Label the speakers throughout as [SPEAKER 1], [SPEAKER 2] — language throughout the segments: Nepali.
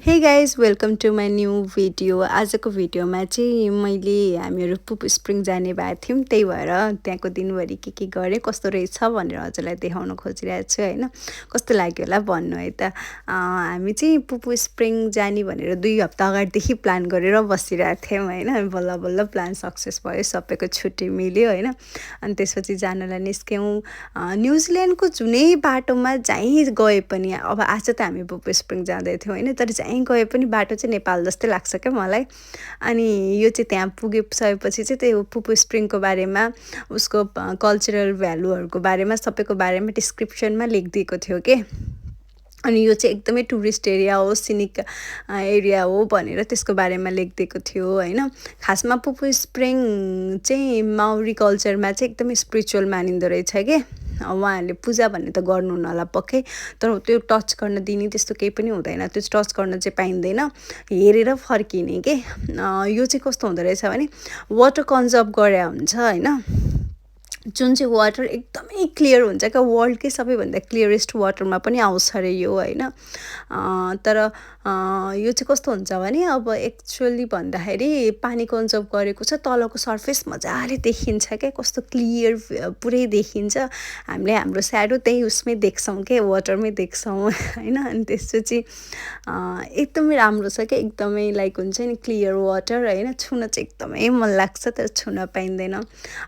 [SPEAKER 1] हे guys welcome to my new video. आजको भिडियोमा चाहिँ मैले हामीहरू पुप स्प्रिङ जाने भएको थियौँ, त्यही भएर त्यहाँको दिनभरि के गरेँ कस्तो रहेछ भनेर हजुरलाई देखाउन खोजिरहेको छु होइन। कस्तो लाग्यो होला भन्नु है त। हामी चाहिँ पुप स्प्रिङ जाने भनेर 2 हप्ता अगाडिदेखि प्लान गरेर बसिरहेको थियौँ होइन। बल्ल बल्ल प्लान सक्सेस भयो, सबैको छुट्टी मिल्यो होइन। अनि त्यसपछि जानलाई निस्क्यौँ। न्युजिल्यान्डको जुनै बाटोमा जहीँ गए पनि, अब आज त हामी पुप स्प्रिङ जाँदैथ्यौँ होइन, तर जहीँ गए पनि बाटो चाहिँ नेपाल जस्तै लाग्छ क्या मलाई। अनि यो चाहिँ त्यहाँ पुगिसकेपछि चाहिँ त्यो पुप स्प्रिङको बारेमा, उसको कल्चरल भ्यालुहरूको बारेमा, सबैको बारेमा डिस्क्रिप्सनमा लेखिदिएको थियो के। अनि यो चाहिँ एकदमै टुरिस्ट एरिया हो, सिनिक एरिया हो भनेर त्यसको बारेमा लेखिदिएको थियो होइन। खासमा पुप स्प्रिङ चाहिँ माउरी कल्चरमा चाहिँ एकदमै स्पिरिचुअल मानिँदो रहेछ कि। उहाँहरूले पूजा भन्ने त गर्नु हुन्न होला पक्कै, तर त्यो टच गर्न दिने त्यस्तो केही पनि हुँदैन, त्यो टच गर्न चाहिँ पाइँदैन, हेरेर फर्किने के। यो चाहिँ कस्तो हुँदो रहेछ भने वाटर कन्जर्भ गरे हुन्छ होइन। जुन चाहिँ वाटर एकदमै क्लियर हुन्छ क्या, वर्ल्डकै सबैभन्दा क्लियरेस्ट वाटरमा पनि आउँछ अरे यो होइन। तर यो चाहिँ कस्तो हुन्छ भने अब एक्चुअली भन्दाखेरि पानी कन्जर्भ गरेको छ, तलको सर्फेस मजाले देखिन्छ क्या, कस्तो क्लियर पुरै देखिन्छ। हामीले हाम्रो स्याडो त्यही उसमै देख्छौँ क्या, वाटरमै देख्छौँ होइन। अनि त्यसपछि एकदमै राम्रो छ क्या, एकदमै लाइक हुन्छ नि क्लियर वाटर होइन। छुन चाहिँ एकदमै मन लाग्छ तर छुन पाइँदैन।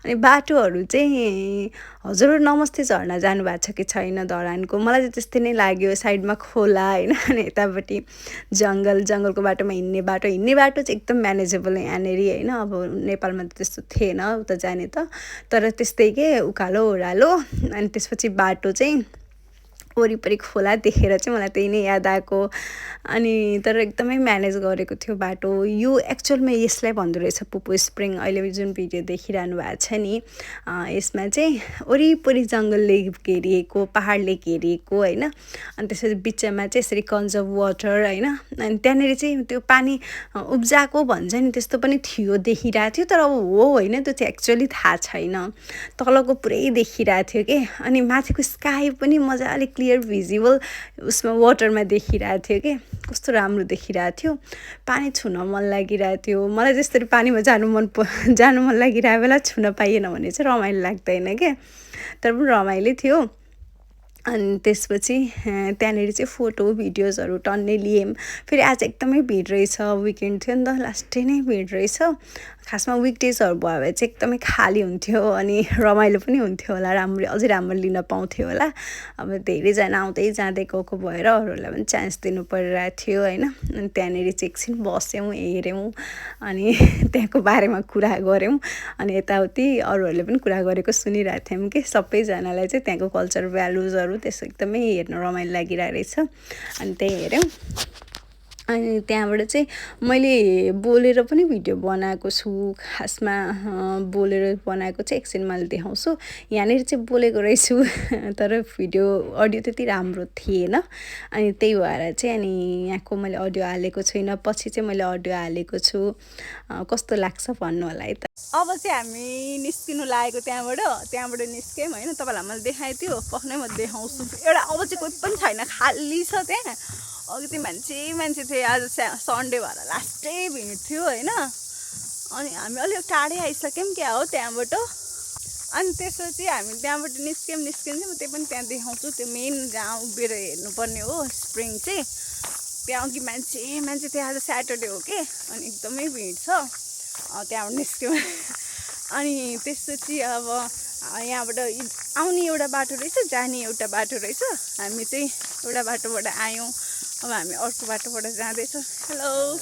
[SPEAKER 1] अनि बाटोहरू चाहिँ हजुर नमस्ते झरना जानुभएको छ कि छैन धरानको, मलाई चाहिँ त्यस्तै नै लाग्यो। साइडमा खोला होइन, अनि यतापट्टि जङ्गलको बाटोमा हिँड्ने बाटो चाहिँ एकदम म्यानेजेबल यहाँनिर होइन। अब नेपालमा त त्यस्तो थिएन उता जाने त, तर त्यस्तै के उकालो ओह्रालो। अनि त्यसपछि बाटो चाहिँ वरिपरि खोला देखेर चाहिँ मलाई त्यही नै याद आएको। अनि तर एकदमै म्यानेज गरेको थियो बाटो। यो एक्चुअलमा यसलाई भन्दो रहेछ पुप स्प्रिङ। अहिले जुन भिडियो देखिरहनु भएको छ नि, यसमा चाहिँ वरिपरि जङ्गलले घेरिएको, पहाडले घेरिएको होइन। अनि त्यसपछि बिचमा चाहिँ यसरी कन्जर्भ वाटर होइन। अनि त्यहाँनिर चाहिँ त्यो पानी उब्जाएको भन्छ नि, त्यस्तो पनि थियो, देखिरहेको थियो। तर अब हो होइन त्यो चाहिँ एक्चुअली थाहा छैन। तलको पुरै देखिरहेको थियो कि। अनि माथिको स्काई पनि मजाले क्लियर भिजिबल उसमा वाटरमा देखिरहेको थियो कि, कस्तो राम्रो देखिरहेको थियो। पानी छुन मन लागिरहेको थियो मलाई। जसरी पानीमा जानु मन लागिरहेको बेला छुन पाइएन भने चाहिँ रमाइलो लाग्दैन क्या, तर पनि रमाइलो थियो। अनि त्यसपछि त्यहाँनिर चाहिँ फोटो भिडियोजहरू टन्नै लियौँ। फेरि आज एकदमै भिड रहेछ, विकेन्ड थियो नि त, लास्टै नै भिड रहेछ। खासमा विकडेजहरू भयो भने चाहिँ एकदमै खाली हुन्थ्यो अनि रमाइलो पनि हुन्थ्यो होला, अझै राम्रो लिन पाउँथ्यो होला। अब धेरैजना आउँदै जाँदै गएको भएर अरूहरूलाई पनि चान्स दिनु परिरहेको थियो होइन। अनि त्यहाँनिर चाहिँ एकछिन बस्यौँ, हेऱ्यौँ, अनि त्यहाँको बारेमा कुरा गऱ्यौँ। अनि यताउति अरूहरूले पनि कुरा गरेको सुनिरहेको थियौँ कि। सबैजनालाई चाहिँ त्यहाँको कल्चर भ्यालुजहरू त्यसो एकदमै हेर्न रमाइलो लागिरहेको रहेछ। अनि त्यही हेऱ्यौँ। अनि त्यहाँबाट चाहिँ मैले बोलेर पनि भिडियो बनाएको छु। खासमा बोलेर बनाएको चाहिँ एकछिन मैले देखाउँछु। यहाँनिर चाहिँ बोलेको रहेछु तर भिडियो अडियो त्यति राम्रो थिएन। अनि त्यही भएर चाहिँ अनि यहाँको मैले अडियो हालेको छुइनँ, पछि चाहिँ मैले अडियो हालेको छु। कस्तो लाग्छ भन्नु होला है त। अब चाहिँ हामी निस्किनु लागेको त्यहाँबाट निस्क्यौँ होइन। तपाईँलाई मैले देखाएको थियो, पक्नै म देखाउँछु। एउटा अब चाहिँ कोही पनि छैन, खाली छ त्यहाँ। अघि चाहिँ मान्छे थिए, आज सन्डे भएर लास्टै भिड थियो होइन। अनि हामी अलिक टाढै आइसक्यौँ क्या हो त्यहाँबाट। अनि त्यसपछि हामी त्यहाँबाट निस्क्यौँ चाहिँ म त्यही पनि त्यहाँ देखाउँछु। त्यो मेन जहाँ उभिएर हेर्नुपर्ने हो स्प्रिङ चाहिँ, त्यहाँ अघि मान्छे त्यहाँ आज स्याटरडे हो कि, अनि एकदमै भिड छ। त्यहाँबाट निस्क्यौँ। अनि त्यसपछि अब यहाँबाट आउने एउटा बाटो रहेछ, जाने एउटा बाटो रहेछ। हामी चाहिँ एउटा बाटोबाट आयौँ, अब हामी अर्को बाटोबाट जाँदैछौँ। हेलो,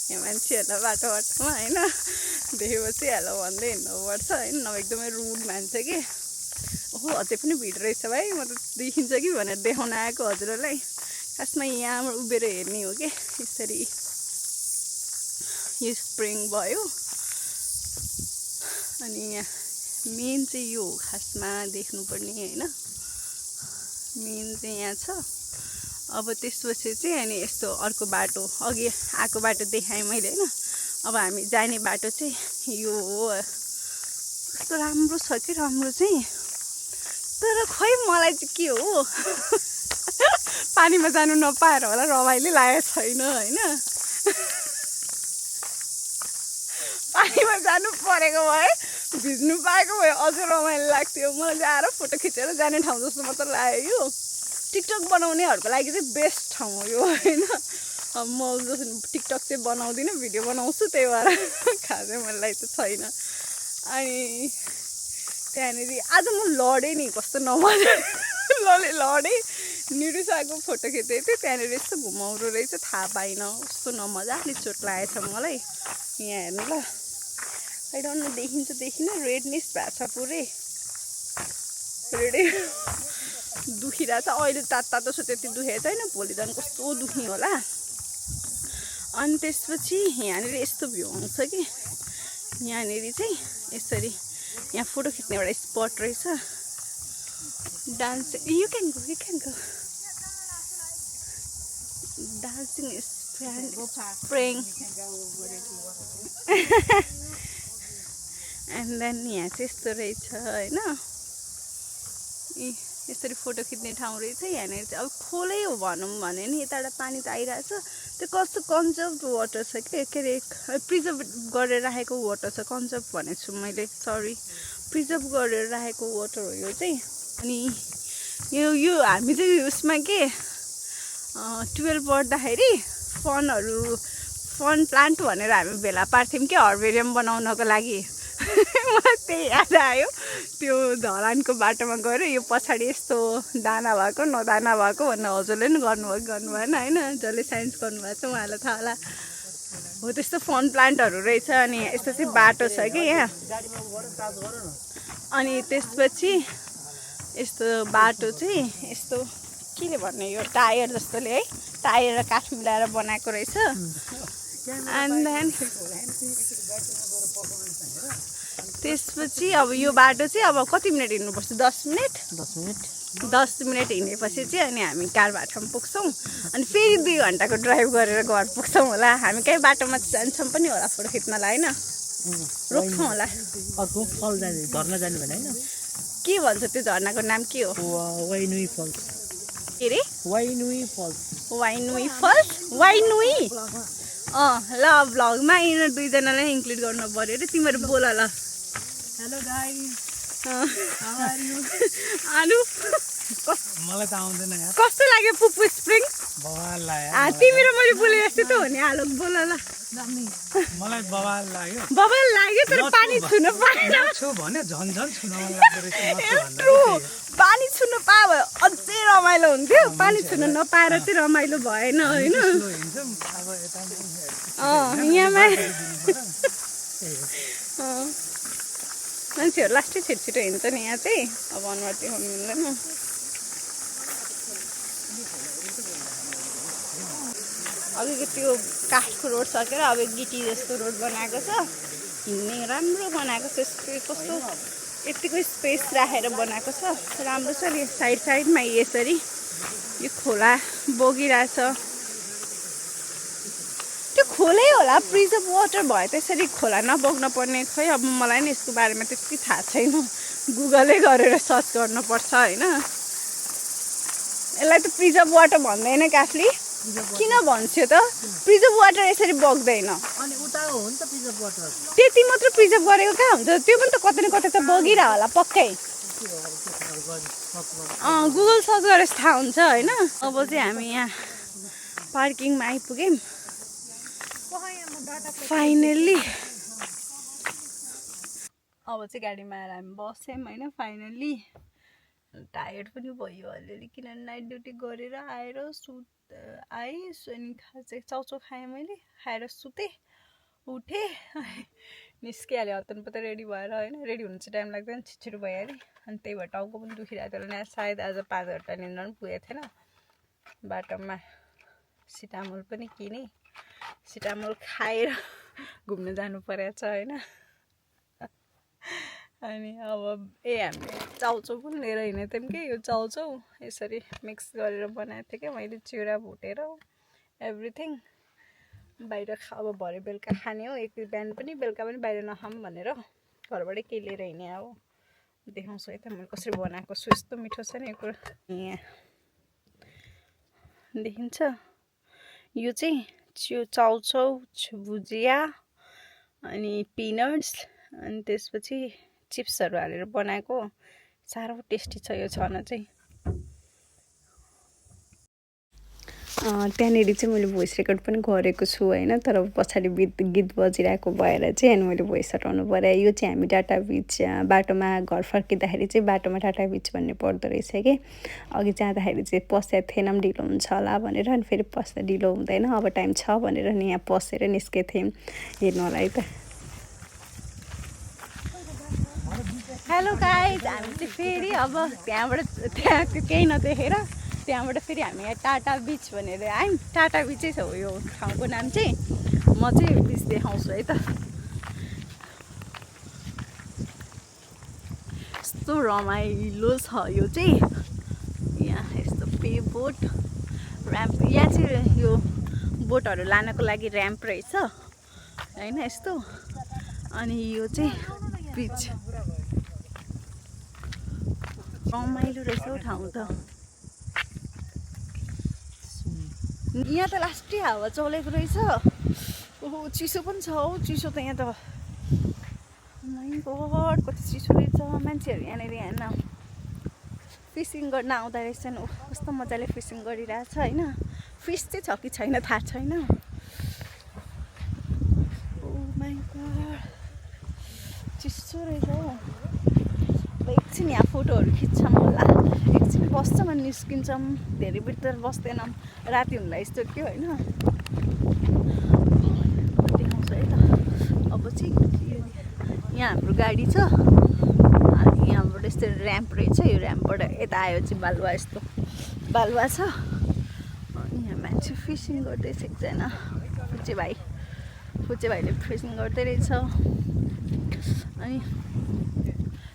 [SPEAKER 1] यहाँ मान्छेहरूलाई बाटोमा होइन देखेपछि हेलो भन्दै हिँड्नुपर्छ होइन, नभए एकदमै रुड मान्छे कि। ओहो अझै पनि भिड रहेछ भाइ, म त देखिन्छ कि भनेर देखाउन आएको हजुरहरूलाई। खासमा यहाँबाट उभिएर हेर्ने हो कि। यसरी यो स्प्रिङ भयो। अनि यहाँ मेन चाहिँ यो हो खासमा देख्नुपर्ने होइन, मेन चाहिँ यहाँ छ। अब त्यसपछि चाहिँ अनि यस्तो अर्को बाटो, अघि आएको बाटो देखाएँ मैले होइन। अब हामी जाने बाटो चाहिँ यो हो। कस्तो राम्रो छ कि, राम्रो चाहिँ, तर खै मलाई चाहिँ के हो पानीमा जानु नपाएर होला रमाइलो लागेको छैन होइन पानीमा जानु परेको भए भिज्नु पाएको भए अझ रमाइलो लाग्थ्यो मलाई चाहिँ आएर फोटो खिचेर जाने ठाउँ जस्तो मात्र लाग्यो यो टिकटक बनाउनेहरूको लागि चाहिँ बेस्ट ठाउँ हो यो होइन म जस्तो टिकटक चाहिँ बनाउँदिनँ भिडियो बनाउँछु त्यही भएर खासै मलाई त छैन अनि त्यहाँनिर आज म लडेँ नि कस्तो नमजा लडेँ निरुसाको फोटो खिचेको थिएँ त्यहाँनिर यस्तो घुमाउरो रहेछ थाहा पाइनँ कस्तो नमजाले चोट लागेछ मलाई यहाँ हेर्नु ल आई डोन्ट नो देखिन रेडनेस भएको छ पुरै रेडै दुखिरहेछ अहिले तातो छ त्यति दुखेको छैन भोलि झन् कस्तो दुख्ने होला अनि त्यसपछि यहाँनिर यस्तो भ्यू आउँछ कि यहाँनिर चाहिँ यसरी यहाँ फोटो खिच्ने एउटा स्पट रहेछ dance you can go dancing spring and then यहाँ चाहिँ यस्तो रहेछ होइन यसरी फोटो खिच्ने ठाउँ रहेछ यहाँनिर चाहिँ अब खोलै हो भनौँ भने नि यताबाट पानी त आइरहेछ त्यो कस्तो कन्जर्भ वाटर छ के अरे प्रिजर्भ गरेर राखेको वाटर छ कन्जर्भ भनेको छु मैले सरी प्रिजर्भ गरेर राखेको वाटर हो यो चाहिँ अनि यो हामी चाहिँ उसमा के 12 पढ्दाखेरि फन प्लान्ट भनेर हामी भेला पार्थ्यौँ कि हर्बेरियम बनाउनको लागि मलाई त्यही याद आयो त्यो धरानको बाटोमा गएर यो पछाडि यस्तो दाना भएको नदाना भएको भनेर हजुरले पनि गर्नु भएन होइन जसले साइन्स गर्नुभएको छ उहाँलाई थाहा होला हो त्यस्तो फन प्लान्टहरू रहेछ अनि यस्तो चाहिँ बाटो छ कि यहाँ अनि त्यसपछि यस्तो बाटो चाहिँ यस्तो केले भन्ने यो टायर जस्तोले है टायर र काठ मिलाएर बनाएको रहेछ एन्ड देन त्यसपछि अब यो बाटो चाहिँ अब कति मिनट हिँड्नुपर्छ 10 मिनट हिँडेपछि चाहिँ अनि हामी कारबाटोमा पुग्छौँ अनि फेरि 2 घन्टाको ड्राइभ गरेर घर पुग्छौँ होला हामी कहीँ बाटोमा जान्छौँ पनि होला फोटो खिच्नलाई होइन रोक्छौँ होला
[SPEAKER 2] अर्को फल जाने झर्ना जाने भने होइन
[SPEAKER 1] के भन्छ त्यो झर्नाको नाम के हो
[SPEAKER 2] वाइनुई फल्स
[SPEAKER 1] के रे
[SPEAKER 2] वाइनुई फल्स
[SPEAKER 1] वाइनुई ल भ्लगमा यिनीहरू दुईजनालाई इन्क्लुड गर्नु पर्यो अरे तिमीहरू बोल ल
[SPEAKER 2] हेलो गाइस
[SPEAKER 1] आलु
[SPEAKER 2] मलाई त आउँदैन यार
[SPEAKER 1] कस्तो लाग्यो पुपु स्प्रिङ
[SPEAKER 2] बवाल लाग्यो
[SPEAKER 1] तिमी र मैले बोले जस्तो त हो नि आलोक बोल ल
[SPEAKER 2] मलाई बवाल
[SPEAKER 1] लाग्यो तर पानी छुन पाएन
[SPEAKER 2] छु भने झन् छुन मन लाग्दो रहेछ
[SPEAKER 1] पानी छुन पाए भए अझै रमाइलो हुन्थ्यो पानी छुन नपाएर चाहिँ रमाइलो भएन होइन यहाँमा मान्छेहरू लास्टै छिटो हिँड्छ नि यहाँ चाहिँ अब अनुहार देखाउनु मिल्दैन अघिको त्यो काठको रोड सकेर अब गिटी जस्तो रोड बनाएको छ हिँड्ने राम्रो बनाएको छ कस्तो यतिको स्पेस राखेर बनाएको छ राम्रो छ नि साइडमा यसरी यो खोला बगिरहेछ त्यो खोलै होला प्रिजर्भ वाटर भयो त्यसरी खोला नबग्न पर्ने खै अब मलाई नि यसको बारेमा त्यति थाहा छैन गुगलै गरेर सर्च गर्नुपर्छ होइन यसलाई त प्रिजर्भ वाटर भन्दैन काफली किन भन्छौ त प्रिजर्भ वाटर यसरी बग्दैन
[SPEAKER 2] अनि उता हो नि त प्रिजर्भ वाटर
[SPEAKER 1] त्यति मात्र प्रिजर्भ गरेको कहाँ हुन्छ त्यो पनि त कतै न कतै त बगिरह होला पक्कै गुगल सर्च गरेर थाहा हुन्छ होइन अब चाहिँ हामी यहाँ पार्किङमा आइपुग्यौँ फाइनल्ली अब चाहिँ गाडीमा आएर हामी बस्यौँ होइन फाइनल्ली टायर्ड पनि भयो अलिअलि किनभने नाइट ड्युटी गरेर आएर आएँ अनि चाहिँ चाउचाउ खाएँ मैले खाएर सुतेँ उठेँ निस्किहालेँ हतपत रेडी भएर होइन रेडी हुनु चाहिँ टाइम लाग्दैन छिटो भइहाल्यो अनि त्यही भएर टाउको पनि दुखिरहेको थियो होला सायद आज 5 घन्टा निन्द्रा पनि पुगेको थिएन बाटोमा सिटामोल पनि किनेँ सिटामोल खाएर घुम्न जानु परेको छ होइन अनि अब हामीले चाउचाउ पनि लिएर हिँडेको थियौँ कि यो चाउचाउ यसरी मिक्स गरेर बनाएको थिएँ क्या मैले चिउरा भुटेर एभ्रिथिङ बाहिर अब भरे बेलुका खाने हो एक बिहान पनि बेलुका पनि बाहिर नखाऊँ भनेर घरबाटै केही लिएर हिँडेँ अब देखाउँछु है त मैले कसरी बनाएको छु यस्तो मिठो छ नि यो कुरा यहाँ देखिन्छ यो चाहिँ चाउचाउ भुजिया अनि पिनट्स अनि त्यसपछि चिप्सहरू हालेर बनाएको साह्रो टेस्टी छ यो छन चाहिँ त्यहाँनिर चाहिँ मैले भोइस रेकर्ड पनि गरेको छु होइन तर पछाडि गीत बजिरहेको भएर चाहिँ अनि मैले भोइस हटाउनु पर्यो यो चाहिँ हामी टाटा बिच बाटोमा घर फर्किँदाखेरि चाहिँ बाटोमा टाटा बिच भन्ने पर्दो रहेछ कि अघि जाँदाखेरि चाहिँ पसेको थिएनौँ ढिलो हुन्छ होला भनेर अनि फेरि पस्दा ढिलो हुँदैन अब टाइम छ भनेर नि यहाँ पसेर निस्केको थियौँ हेर्नु होला है त हेलो गाइज हामी चाहिँ फेरि अब त्यहाँ केही नदेखेर त्यहाँबाट फेरि हामी यहाँ टाटा बिच भनेर आयौँ टाटा बिचै छ यो ठाउँको नाम चाहिँ म चाहिँ बिच देखाउँछु है त यस्तो रमाइलो छ यो चाहिँ यहाँ यस्तो पे बोट ऱ्याम्प यहाँ चाहिँ यो बोटहरू लानको लागि ऱ्याम्प रहेछ होइन यस्तो अनि यो चाहिँ बिच रमाइलो रहेछ हौ ठाउँ त यहाँ त लास्टै हावा चलेको रहेछ ओहो चिसो पनि छ हौ चिसो त यहाँ त माइ गड कति चिसो रहेछ मान्छेहरू यहाँनिर यहाँ फिसिङ गर्न आउँदा रहेछन् कस्तो मजाले फिसिङ गरिरहेछ होइन फिस चाहिँ छ कि छैन थाहा छैन ओ माइ गड चिसो रहेछ हौ एकछिन यहाँ फोटोहरू खिच्छौँ होला एकछिन बस्छौँ अनि निस्किन्छौँ धेरै भित्र बस्दैनौँ राति हुँदा यस्तो के होइन देखाउँछु है त अब चाहिँ यहाँ हाम्रो गाडी छ अनि यहाँबाट यस्तो ऱ्याम्प रहेछ यो ऱ्याम्पबाट यता आयो चाहिँ बालुवा यस्तो बालुवा छ अनि यहाँ मान्छे फिसिङ गर्दैछ एकजना फुचे भाइले फिसिङ गर्दै रहेछ अनि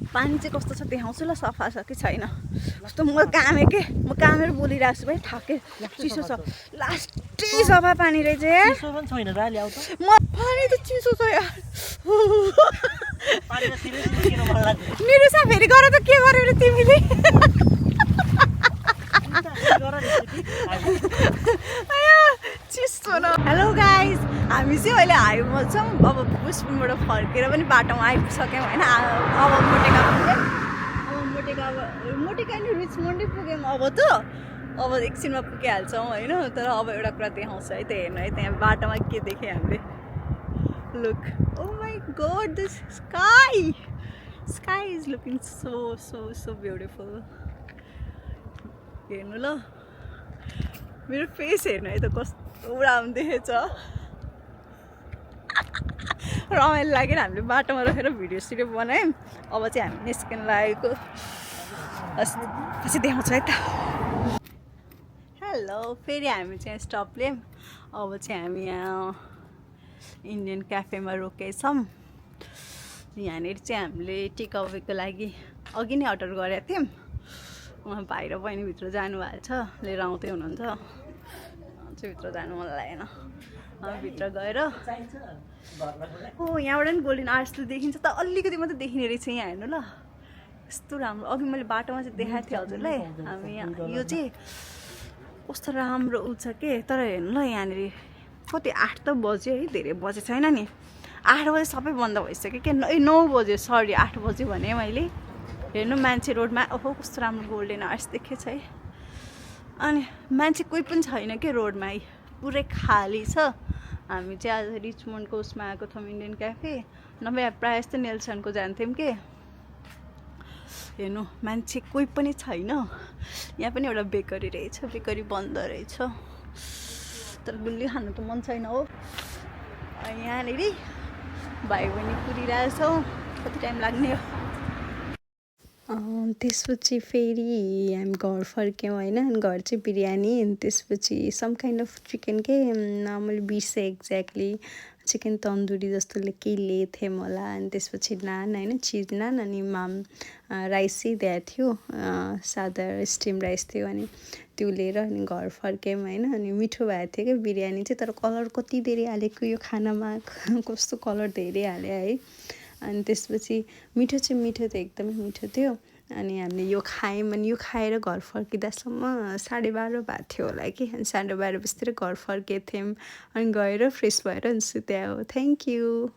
[SPEAKER 1] पानी चाहिँ कस्तो छ देखाउँछु ल सफा छ कि छैन कस्तो म कामेर बोलिरहेको छु भाइ थाके चिसो छ लास्टै सफा पानी रहेछ म पानी त चिसो छ यार मेरो सा फेरि गर त के गर्यो रे तिमीले चिसो न हेलो गाइज हामी चाहिँ अहिले हाइवेमा छौँ अब पुष्पबाट फर्केर पनि बाटोमा आइपुग्यौँ होइन अब मोटेका नि रिचमन्डै पुग्यौँ अब त अब एकछिनमा पुगिहाल्छौँ होइन तर अब एउटा कुरा देखाउँछ है त हेर्नु है त्यहाँ बाटोमा के देखेँ हामीले look oh my God this sky is looking so beautiful हेर्नु ल मेरो फेस हेर्नु है त कस्तो राम्रो देखेछ रमाइलो लाग्यो हामीले बाटोमा राखेर भिडियो बनायौँ अब चाहिँ हामी निस्किन लागेको पछि देखाउँछ है त हेलो फेरि हामी चाहिँ स्टप लियौँ अब चाहिँ हामी यहाँ इन्डियन क्याफेमा रोकेछौँ यहाँनिर चाहिँ हामीले टेकअवेको लागि अघि नै अर्डर गरेको थियौँ उहाँ भाइ र बहिनी भित्र जानुभएको छ लिएर आउँदै हुनुहुन्छ चाहिँ भित्र जानु मन लागेन भित्र गएर हो यहाँबाट पनि गोल्डन आर्ट्स त देखिन्छ त अलिकति मात्रै देखिने रहेछ यहाँ हेर्नु ल यस्तो राम्रो अघि मैले बाटोमा चाहिँ देखाएको थिएँ हजुरलाई हामी यहाँ यो चाहिँ कस्तो राम्रो उ छ के तर हेर्नु ल यहाँनिर कति 8 त बज्यो है धेरै बजे छैन नि 8 बजे सबै बन्द भइसक्यो के 9 बज्यो सरी 8 बज्यो भने मैले हेर्नु मान्छे रोडमा ओहो कस्तो राम्रो गोल्डन आर्ट्स देखेछ है अनि मान्छे कोही पनि छैन के रोडमा पुरै खाली छ हामी चाहिँ आज रिचमन्डको उसमा आएको थियौँ इन्डियन क्याफे नभए प्रायः जस्तो नेल्सनको जान्थ्यौँ के हेर्नु मान्छे कोही पनि छैन यहाँ पनि एउटा बेकरी रहेछ बेकरी बन्द रहेछ तर गुल्ली खानु त मन छैन हो यहाँनिर भाइ बहिनी कुरिरहेछौँ कति टाइम लाग्ने हो त्यसपछि फेरि हामी घर फर्क्यौँ होइन घर चाहिँ बिरयानी अनि त्यसपछि सम काइन्ड अफ चिकन के मैले बिर्सेँ एक्ज्याक्टली चिकन तन्दुरी जस्तो केही लिएको थिएँ होला अनि त्यसपछि नान होइन चिज नान अनि राइस चाहिँ दिएको थियो सादा स्टिम राइस थियो अनि त्यो लिएर अनि घर फर्क्यौँ होइन अनि मिठो भएको थियो क्या बिरयानी चाहिँ तर कलर कति धेरै हालेको यो खानामा कस्तो कलर धेरै हाल्यो है अनि त्यसपछि मिठो त एकदमै मिठो थियो अनि हामीले यो खायौँ अनि यो खाएर घर फर्किँदासम्म 12:30 भएको थियो होला कि अनि 12:30 बजीतिर घर फर्केको थियौँ अनि गएर फ्रेस भएर अनि सुत्या हो थ्याङ्क यू